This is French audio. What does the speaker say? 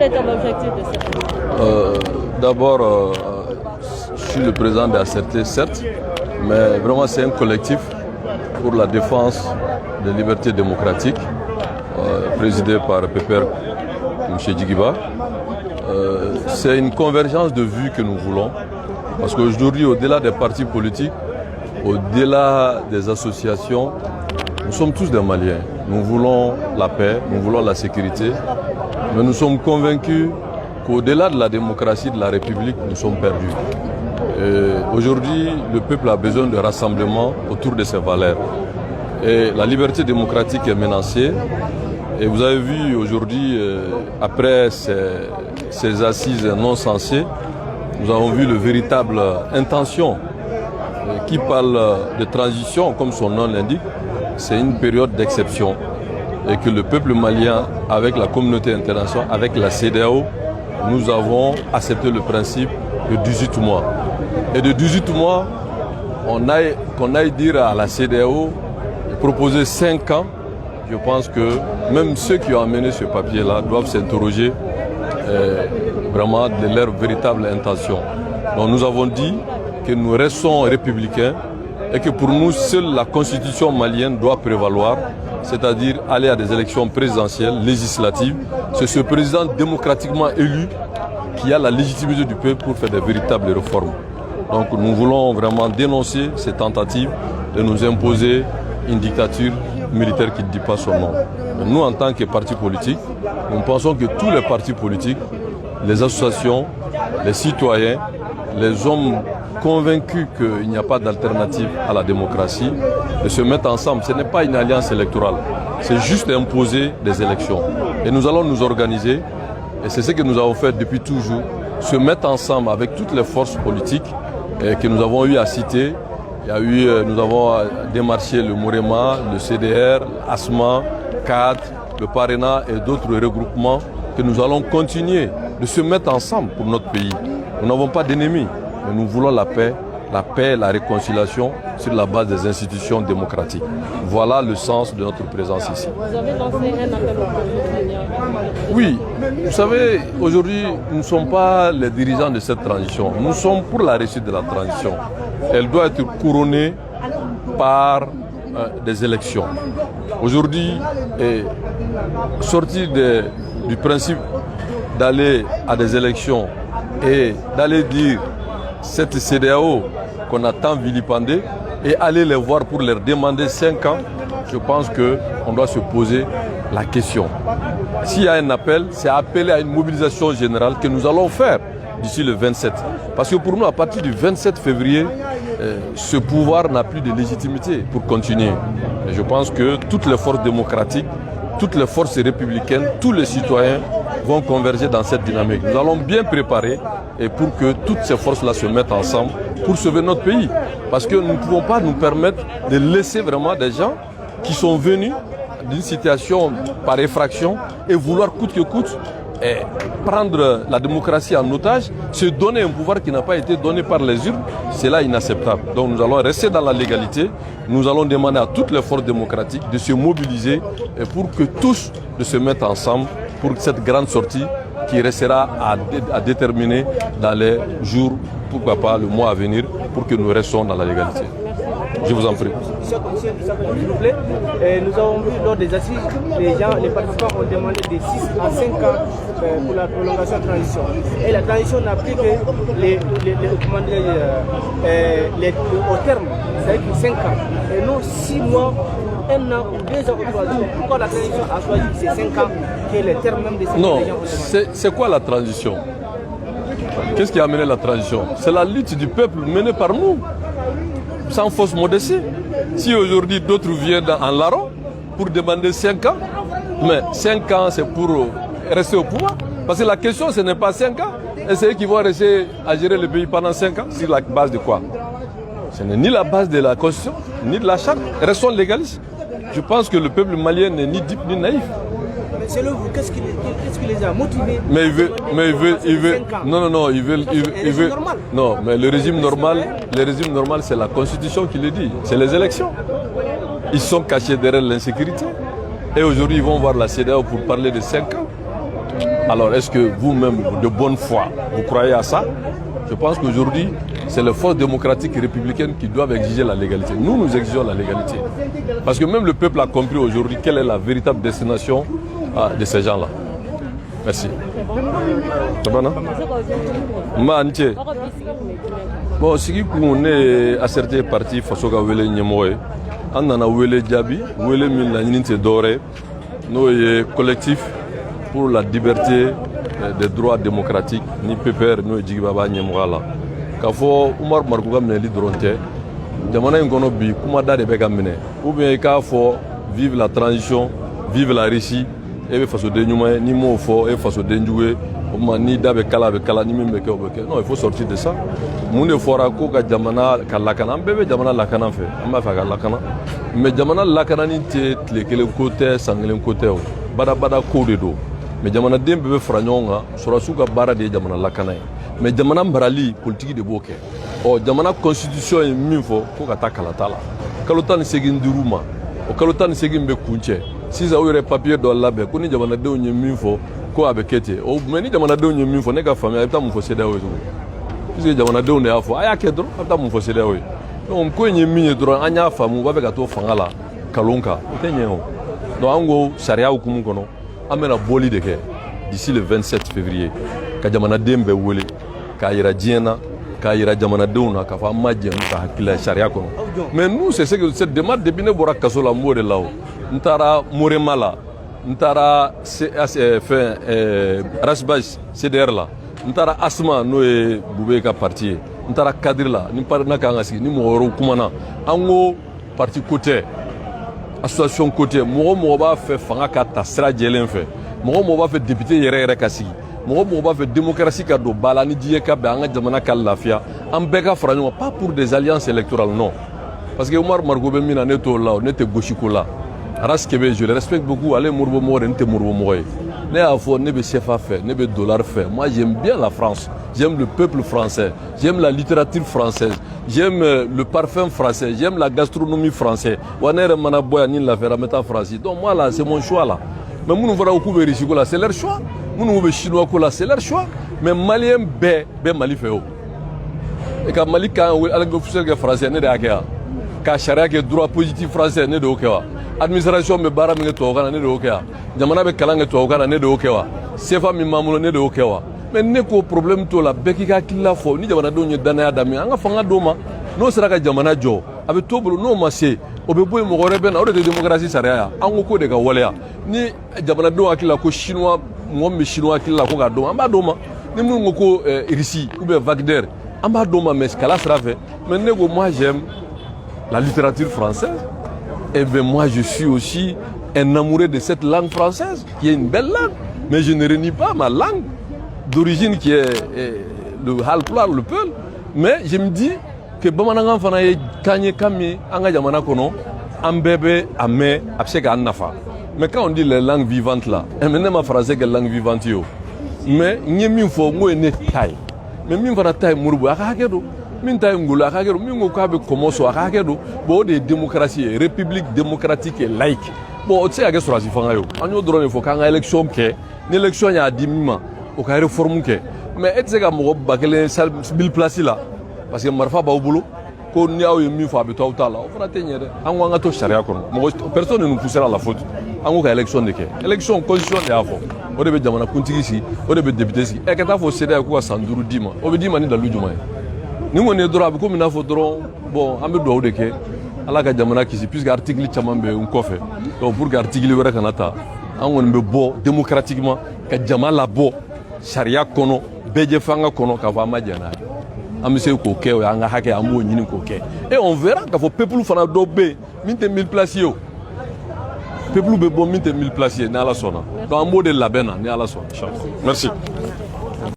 Quel est l'objectif de cette initiative? D'abord, je suis le président d'ACRT, certes, mais vraiment c'est un collectif pour la défense des libertés démocratiques, présidé par Pépère M. Djigiba. C'est une convergence de vues que nous voulons, parce qu'aujourd'hui, au-delà des partis politiques, au-delà des associations, nous sommes tous des Maliens. Nous voulons la paix, nous voulons la sécurité, mais nous sommes convaincus qu'au-delà de la démocratie, de la République, nous sommes perdus. Aujourd'hui, le peuple a besoin de rassemblement autour de ses valeurs. Et la liberté démocratique est menacée. Et vous avez vu aujourd'hui, après ces assises non sensées, nous avons vu le véritable intention qui parle de transition, comme son nom l'indique. C'est une période d'exception. Et que le peuple malien, avec la communauté internationale, avec la CEDEAO, nous avons accepté le principe de 18 mois. Et de 18 mois, qu'on aille dire à la CEDEAO, proposer 5 ans, je pense que même ceux qui ont amené ce papier-là doivent s'interroger vraiment de leur véritable intention. Donc nous avons dit que nous restons républicains et que pour nous, seule la constitution malienne doit prévaloir, c'est-à-dire aller à des élections présidentielles, législatives. C'est ce président démocratiquement élu qui a la légitimité du peuple pour faire de véritables réformes. Donc nous voulons vraiment dénoncer ces tentatives de nous imposer une dictature militaire qui ne dit pas son nom. Nous, en tant que parti politique, nous pensons que tous les partis politiques, les associations, les citoyens, les hommes convaincus qu'il n'y a pas d'alternative à la démocratie, de se mettre ensemble. Ce n'est pas une alliance électorale, c'est juste imposer des élections. Et nous allons nous organiser, et c'est ce que nous avons fait depuis toujours, se mettre ensemble avec toutes les forces politiques que nous avons eu à citer. Nous avons démarché le Morema, le CDR, l'ASMA, CAD, le Parena et d'autres regroupements que nous allons continuer de se mettre ensemble pour notre pays. Nous n'avons pas d'ennemis, mais nous voulons la paix et la réconciliation sur la base des institutions démocratiques. Voilà le sens de notre présence ici. Vous avez lancé un appel au peuple. Oui, vous savez, aujourd'hui, nous ne sommes pas les dirigeants de cette transition. Nous sommes pour la réussite de la transition. Elle doit être couronnée par des élections. Aujourd'hui, sortir du principe d'aller à des élections et d'aller dire cette CEDEAO qu'on a tant vilipendée et aller les voir pour leur demander 5 ans, je pense qu'on doit se poser la question. S'il y a un appel, c'est appeler à une mobilisation générale que nous allons faire d'ici le 27. Parce que pour nous, à partir du 27 février, ce pouvoir n'a plus de légitimité pour continuer. Et je pense que toutes les forces démocratiques, toutes les forces républicaines, tous les citoyens vont converger dans cette dynamique. Nous allons bien préparer et pour que toutes ces forces-là se mettent ensemble pour sauver notre pays. Parce que nous ne pouvons pas nous permettre de laisser vraiment des gens qui sont venus d'une situation par effraction et vouloir coûte que coûte prendre la démocratie en otage, se donner un pouvoir qui n'a pas été donné par les urnes, c'est là inacceptable. Donc nous allons rester dans la légalité, nous allons demander à toutes les forces démocratiques de se mobiliser pour que tous de se mettent ensemble pour cette grande sortie qui restera à déterminer dans les jours, pourquoi pas le mois à venir, pour que nous restions dans la légalité. Je vous en prie. S'il vous plaît, nous avons vu lors des assises, les participants ont demandé de 6 à 5 ans pour la prolongation de la transition. Et la transition n'a pris que au terme, c'est-à-dire 5 ans. Et non 6 mois, 1 an ou 2 ans ou 3 ans. Pourquoi la transition a choisi ces 5 ans qui est le terme même de ces Non, gens? c'est quoi la transition? Qu'est-ce qui a amené la transition? C'est la lutte du peuple menée par nous. Sans fausse modestie. Si aujourd'hui d'autres viennent en larron pour demander 5 ans, mais 5 ans c'est pour rester au pouvoir. Parce que la question ce n'est pas 5 ans. Et c'est eux qui vont rester à gérer le pays pendant 5 ans. Sur la base de quoi? Ce n'est ni la base de la constitution, ni de la charte. Restons légalistes. Je pense que le peuple malien n'est ni dupe ni naïf. Mais selon vous, qu'est-ce qui les a motivés? Mais il veut, non, il veut, non, mais le régime normal, c'est la constitution qui le dit, c'est les élections. Ils sont cachés derrière l'insécurité. Et aujourd'hui, ils vont voir la CEDEAO pour parler de 5 ans. Alors est-ce que vous-même, de bonne foi, vous croyez à ça? Je pense qu'aujourd'hui, c'est les forces démocratiques et républicaines qui doivent exiger la légalité. Nous exigeons la légalité. Parce que même le peuple a compris aujourd'hui quelle est la véritable destination de ces gens-là. Merci. C'est bon, non? Bon, ce qui est asserté parti façon ka wele ñemoy an nana wele jabi wele min la ñinité doré no collectif pour la liberté des droits démocratiques ni PPR no jigibaba ñemogala ka fo Umar Marko ga mene li dronté jamana ngono bi kuma da de be ga mene ou bien ka fo vive la transition vive la Russie et façon de ñuma ni mo fo et façon de njoué ni dabe kala ni mimbe ke obeke non il faut sortir de ça mun fora ko ka jamana kalakana bebe jamana lakana fe amba fa lakana mais jamana lakana ni te tlekele côté sangelen côté bada ko de do mais jamana dembe be franyonga sura suka bara de jamana lakana mais jamana mbarali politique de boke o jamana constitution e minfo ko ka takala tala kalotani segin duruma o kalotani segin be kunche siza o yere papier do labe ko ni jamana de onye minfo ko abekete o meni jamana de onye minfo ne ka famille ta mu fo seda o puisque jamana de onye afo aya kedro ta mu fo seda o donc ko onye minye dro anya famu ba be ka to fangala kalonka tenye o donc ango sharia hukumu kono amena boli de ke d'ici le 27 février ka jamana dembe wole ka yira diena ka yira jamana deuna ka fa majje ka hakila sharia kono mais nous c'est ce que cette demande depuis ne bora kasola mode lawo ntara moremala ntara fin rasbaj CDR la ntara asma no e bube ka parti ntara cadre la ni parna ka ngasi ni mo ro kumana ango parti côté association côté mo ba fait fanga ka ta sra jelen fait mo ba fait député yere ka sigi mo ba fait démocratie ka do bala ni diye ka be anga jamana ka lafia am be ka franyo pas pour des alliances électorales non parce que Omar Margo be mina neto là on était gauchiko là Raskebe je le respecte beaucoup allez Mourbo More nte Mourbo More ne a fo ne be CFA fait ne be dollar fait moi j'aime bien la France j'aime le peuple français j'aime la littérature française j'aime le parfum français j'aime la gastronomie française wanere mana boya ni la faire mettre en France donc moi là c'est mon choix là mais nous voilà au couvert ici là c'est leur choix nous be chinois là c'est leur choix mais malien be Mali fait et quand Mali quand avec l'officiel français ne de akea ka charia ke droit positif français ne de okewa administration be bara mi to kana ne de okewa jamana be kalanga to kana ne de okewa sefa mi mamulo ne de okewa mais ne ko problème to la beki ka kila fo ni jamana do nye dana ya dami anga fanga doma no sera ka jamana jo abe to bolo no masse obe boy mo gore ben awde de démocratie saria ya ango ko de ga woleya ni jamana do akila ko chinois mo me chinois akila ko ga doma amba doma ni mu ngoko Russie ou bien Wagner amba doma mais kala sera fait mais ne go moi j'aime la littérature française. Et bien moi je suis aussi un amoureux de cette langue française, qui est une belle langue. Mais je ne renie pas ma langue d'origine qui est le Halpla, le Peul. Mais je me dis que Bamananga Fanaye, Kanye Kami, Anga Yamana Kono, Ambebe, Ame, Abseka Annafa. Mais quand on dit les langues vivantes là, maintenant ma phrase est que langue vivante yo. Mais n'y a mis fo moi ne taille. Mais mi fana taille murubu akakedo. Min taille ngulu akakedo. Mi ngoka be komoso akakedo. Bo de démocratie, république démocratique et laïque. Bon, tu sais à quel soit si fanga yo. Anyo drone il faut qu'un élection ke, une élection ya dimima, au cas réforme ke. Mais est-ce que mo bakele sal 1000 places là parce que marfa ba obulo ko ni aw mi fa be tawta là. On fera tenir an wanga to sharia kono. Personne ne nous poussera à la faute. Ango ka élection de ke. Élection constitution de afo. O de be jamana kuntigi si, o de be député si. E ka ta fo céder ko sanduru dima. O be dima ni dalu juma. Ni mo ne droit ko mina fo dron bon ambe do de ke. Ala ka jamana kisi puisque article chamambe un kofe. Donc pour que article wera kanata an won be bo démocratiquement ka jamala bo sharia kono beje fanga kono ka va majana. Amse ko ke o anga hake amu nyini ko ke. Et on verra que fo peuple fana do be minte 1000 places yo. Peuple be bon minte 1000 places na la sona. Donc en mode la bena ni ala sona. Merci.